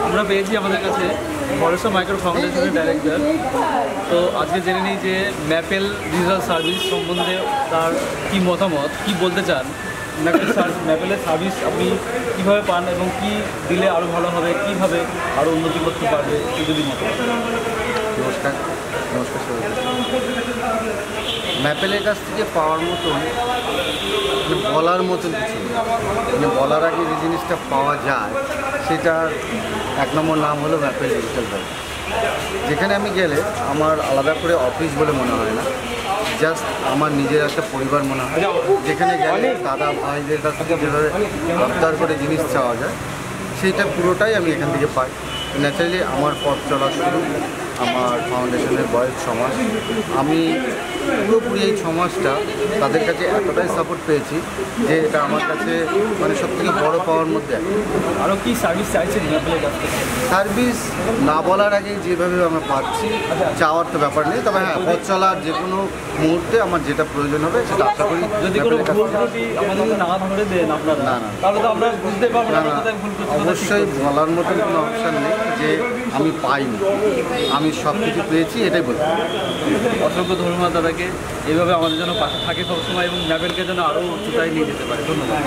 আমরা পেয়েছি আমাদের কাছে ভরসা মাইক্রো ফাউন্ডেশনের ডাইরেক্টর। তো আজকে জেনে নিই যে ম্যাপেল ডিজিটাল সার্ভিস সম্বন্ধে তার কী মতামত, কী বলতে চান। ম্যাপেলের সার্ভিস আপনি কীভাবে পান এবং কী দিলে আরও ভালো হবে, কীভাবে আরও উন্নতি করতে পারবে যদি মতামত। নমস্কার নমস্কার সবাই। ম্যাপেলের কাছ থেকে পাওয়ার মতন বলার মতন কিছু বলার আগে যে জিনিসটা পাওয়া যায় সেটার এক নম্বর নাম হলো ম্যাপেল ডিজিটাল সার্ভিস। যেখানে আমি গেলে আমার আলাদা করে অফিস বলে মনে হয় না, জাস্ট আমার নিজের একটা পরিবার মনে হয়। যেখানে গেলে দাদা ভাইদের কাছ থেকে যেভাবে আবদার করে জিনিস চাওয়া যায় সেইটা পুরোটাই আমি এখান থেকে পাই। ন্যাচারালি আমার পথ চলা শুরু আমার ফাউন্ডেশনের বয়স 6 মাস। আমি পুরোপুরি এই 6 মাসটা তাদের কাছে এতটাই সাপোর্ট পেয়েছি যে এটা আমার কাছে মানে সবথেকে বড় পাওয়ার মধ্যে একটা। আরও কী সার্ভিস চাইছেন ম্যাপেলের কাছ থেকে? সার্ভিস না বলার আগে যেভাবে আমরা পাচ্ছি চাওয়ার তো ব্যাপার নেই, তবে হ্যাঁ পথ চলার যে কোনো মুহূর্তে আমার যেটা প্রয়োজন হবে সেটা আশা করি। যদি কোনো ভুল ত্রুটি আমাদের না ধরে দেন আপনারা, না না তাহলে তো আমরা বুঝতে পারবো না ভুল করতে। অবশ্যই বলার মতন কোনো অপশান নেই যে আমি পাইনি, আমি সব কিছু পেয়েছি এটাই বলবো। অসংখ্য ধন্যবাদ দাদাকে, এইভাবে আমাদের জন্য পাশে থাকে সবসময় এবং ম্যাপেলকে যেন আরও উচ্চতায় নিয়ে যেতে পারে। ধন্যবাদ।